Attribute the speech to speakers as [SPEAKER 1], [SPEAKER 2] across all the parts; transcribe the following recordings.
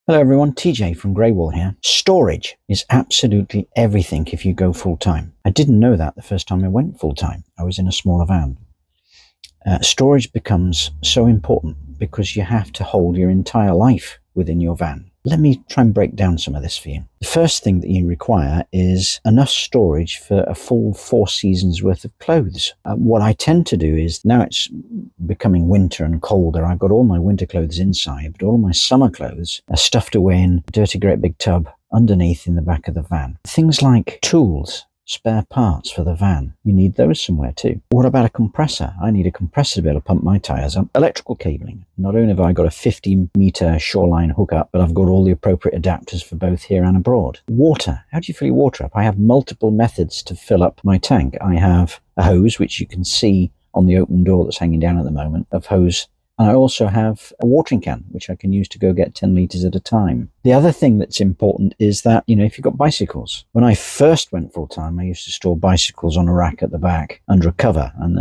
[SPEAKER 1] Hello everyone, TJ from Greywall here. Storage is absolutely everything if you go full-time. I didn't know that the first time I went full-time. I was in a smaller van. Storage becomes so important because you have to hold your entire life within your van. Let me try and break down some of this for you. The first thing that you require is enough storage for a full 4 seasons worth of clothes. What I tend to do is, now it's becoming winter and colder, I've got all my winter clothes inside, but all my summer clothes are stuffed away in a dirty great big tub underneath in the back of the van. Things like tools, spare parts for the van, you need those somewhere too. What about a compressor? I need a compressor to be able to pump my tyres up. Electrical cabling. Not only have I got a 50-metre shoreline hookup, but I've got all the appropriate adapters for both here and abroad. Water. How do you fill your water up? I have multiple methods to fill up my tank. I have a hose, which you can see on the open door that's hanging down at the moment, of hose. And I also have a watering can, which I can use to go get 10 litres at a time. The other thing that's important is that, if you've got bicycles. When I first went full-time, I used to store bicycles on a rack at the back under a cover. And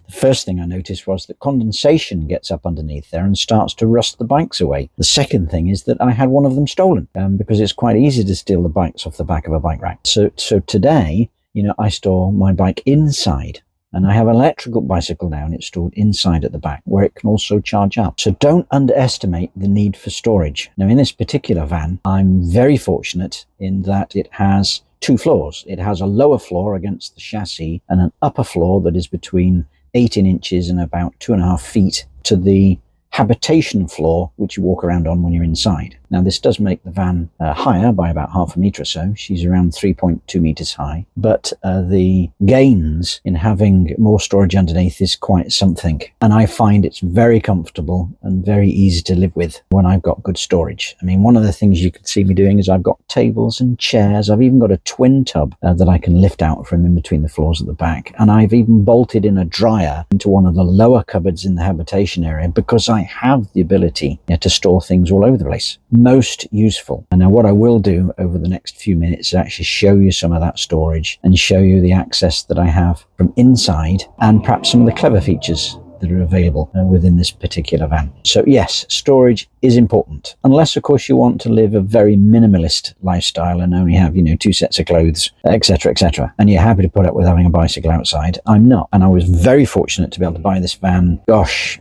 [SPEAKER 1] the first thing I noticed was that condensation gets up underneath there and starts to rust the bikes away. The second thing is that I had one of them stolen because it's quite easy to steal the bikes off the back of a bike rack. So today, I store my bike inside. And I have an electrical bicycle now, and it's stored inside at the back, where it can also charge up. So don't underestimate the need for storage. Now, in this particular van, I'm very fortunate in that it has 2 floors. It has a lower floor against the chassis and an upper floor that is between 18 inches and about 2.5 feet to the habitation floor, which you walk around on when you're inside. Now, this does make the van higher by about 0.5 metre or so. She's around 3.2 metres high. But the gains in having more storage underneath is quite something. And I find it's very comfortable and very easy to live with when I've got good storage. I mean, one of the things you can see me doing is I've got tables and chairs. I've even got a twin tub that I can lift out from in between the floors at the back. And I've even bolted in a dryer into one of the lower cupboards in the habitation area because I have the ability to store things all over the place. Most useful. And now what I will do over the next few minutes is actually show you some of that storage and show you the access that I have from inside and perhaps some of the clever features that are available within this particular van. So yes, storage is important. Unless, of course, you want to live a very minimalist lifestyle and only have, 2 sets of clothes, etc., etc. And you're happy to put up with having a bicycle outside. I'm not. And I was very fortunate to be able to buy this van,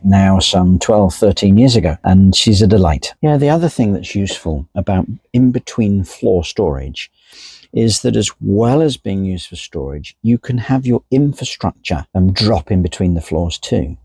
[SPEAKER 1] now some 12, 13 years ago. And she's a delight. Yeah, the other thing that's useful about in-between floor storage is that as well as being used for storage, you can have your infrastructure drop in between the floors too.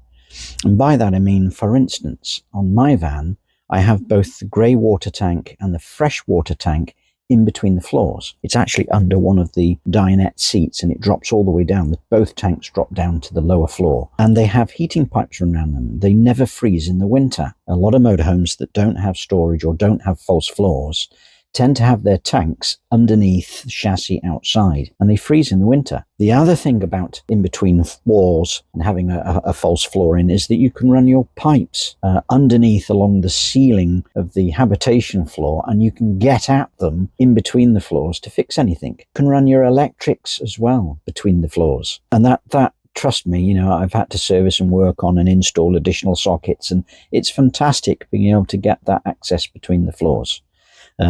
[SPEAKER 1] And by that I mean, for instance, on my van, I have both the grey water tank and the fresh water tank in between the floors. It's actually under one of the dinette seats and it drops all the way down. Both tanks drop down to the lower floor. And they have heating pipes around them. They never freeze in the winter. A lot of motorhomes that don't have storage or don't have false floors tend to have their tanks underneath the chassis outside, and they freeze in the winter. The other thing about in between floors and having a false floor in is that you can run your pipes underneath along the ceiling of the habitation floor, and you can get at them in between the floors to fix anything. You can run your electrics as well between the floors, and that trust me, I've had to service and work on and install additional sockets, and it's fantastic being able to get that access between the floors.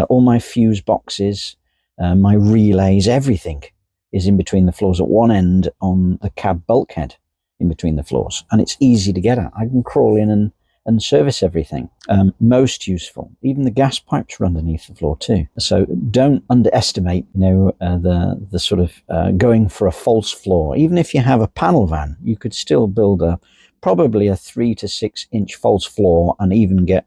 [SPEAKER 1] All my fuse boxes, my relays, everything is in between the floors at one end on the cab bulkhead in between the floors. And it's easy to get at. I can crawl in and service everything. Most useful. Even the gas pipes are underneath the floor too. So don't underestimate, the sort of going for a false floor. Even if you have a panel van, you could still build probably a 3 to 6 inch false floor and even get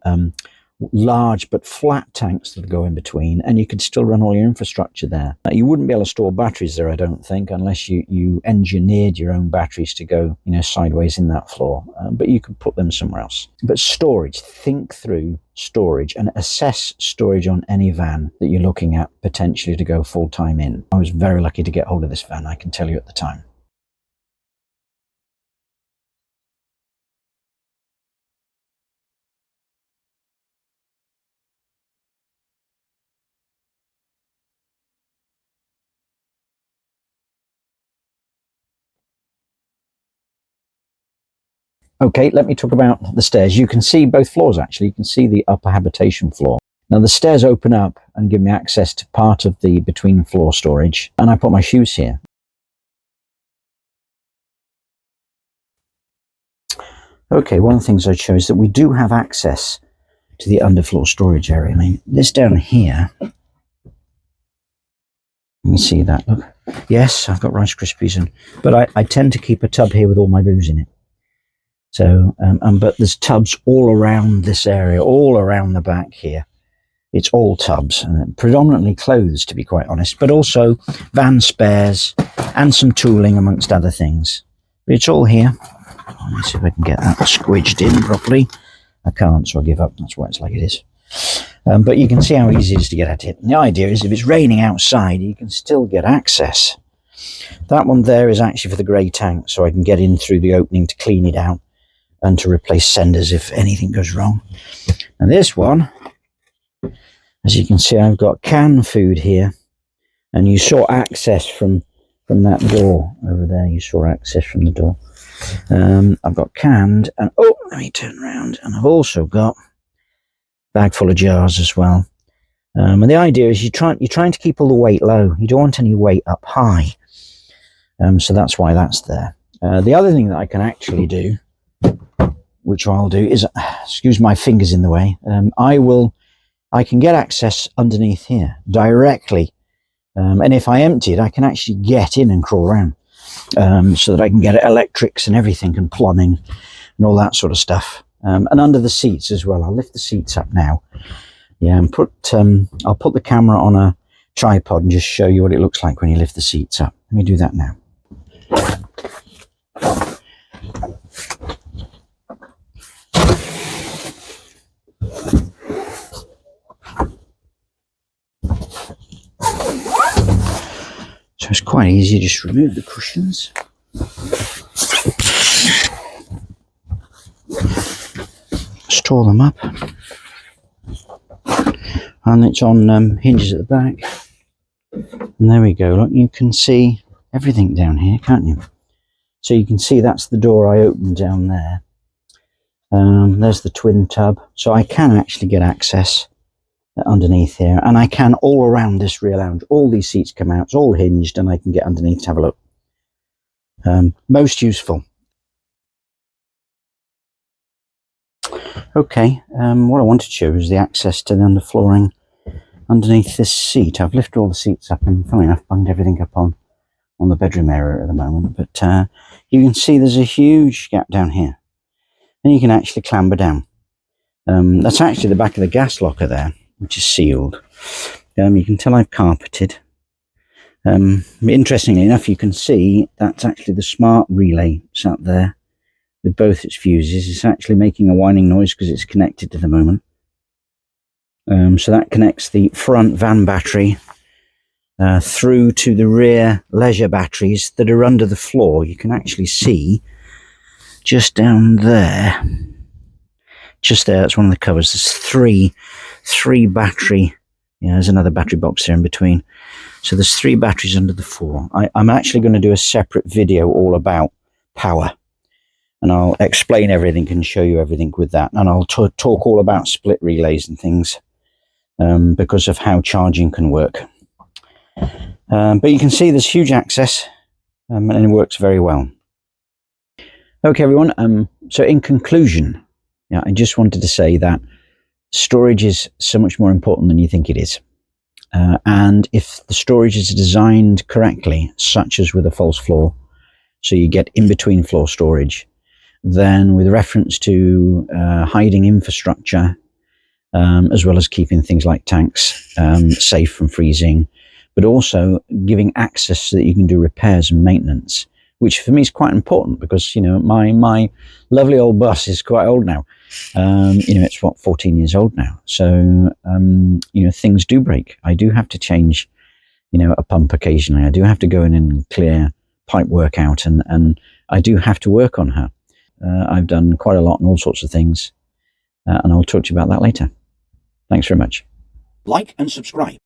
[SPEAKER 1] large but flat tanks that go in between, and you could still run all your infrastructure there. Now, you wouldn't be able to store batteries there, I don't think, unless you engineered your own batteries to go sideways in that floor, but you could put them somewhere else. But storage, think through storage and assess storage on any van that you're looking at potentially to go full-time in. I was very lucky to get hold of this van, I can tell you at the time. Okay, let me talk about the stairs. You can see both floors actually. You can see the upper habitation floor. Now the stairs open up and give me access to part of the between floor storage, and I put my shoes here. Okay, one of the things I'd show is that we do have access to the underfloor storage area. I mean, this down here, you can see that, look. Yes, I've got Rice Krispies, but I tend to keep a tub here with all my booze in it. So, but there's tubs all around this area, all around the back here. It's all tubs, and predominantly clothes, to be quite honest, but also van spares and some tooling amongst other things. But it's all here. Let's see if I can get that squidged in properly. I can't, so I give up. That's why it's like it is. But you can see how easy it is to get at it. And the idea is if it's raining outside, you can still get access. That one there is actually for the grey tank, so I can get in through the opening to clean it out and to replace senders if anything goes wrong. And this one, as you can see, I've got canned food here, and you saw access from that door over there. You saw access from the door. I've got canned, and oh, let me turn around, and I've also got a bag full of jars as well. And the idea is you're trying to keep all the weight low. You don't want any weight up high. So that's why that's there. The other thing that I can actually do, which I'll do, is, excuse my fingers in the way, I can get access underneath here directly. And if I empty it, I can actually get in and crawl around. So that I can get electrics and everything and plumbing and all that sort of stuff. And under the seats as well. I'll lift the seats up now. Yeah, and I'll put the camera on a tripod and just show you what it looks like when you lift the seats up. Let me do that now. So it's quite easy, just remove the cushions. Store them up. And it's on hinges at the back. And there we go, look, you can see everything down here, can't you? So you can see that's the door I opened down there. There's the twin tub. So I can actually get access underneath here, and I can all around this rear lounge. All these seats come out, it's all hinged, and I can get underneath to have a look. Most useful. Okay, what I wanted to show is the access to the underflooring underneath this seat. I've lifted all the seats up and, funny enough, bunged everything up on the bedroom area at the moment, but you can see there's a huge gap down here, and you can actually clamber down. That's actually the back of the gas locker there, which is sealed. You can tell I've carpeted. Interestingly enough, you can see that's actually the smart relay sat there with both its fuses. It's actually making a whining noise because it's connected to the moment. So that connects the front van battery through to the rear leisure batteries that are under the floor. You can actually see just down there, just there, that's one of the covers. There's three battery, there's another battery box there in between. So there's 3 batteries under the floor. I'm actually going to do a separate video all about power, and I'll explain everything and show you everything with that. And I'll talk all about split relays and things because of how charging can work. But you can see there's huge access and it works very well. Okay, everyone. So in conclusion, I just wanted to say that storage is so much more important than you think it is. And if the storage is designed correctly, such as with a false floor, so you get in between floor storage, then with reference to hiding infrastructure, as well as keeping things like tanks safe from freezing, but also giving access so that you can do repairs and maintenance, which for me is quite important because, my lovely old bus is quite old now. It's 14 years old now. So, things do break. I do have to change, a pump occasionally. I do have to go in and clear pipe work out, and I do have to work on her. I've done quite a lot and all sorts of things, and I'll talk to you about that later. Thanks very much. Like and subscribe.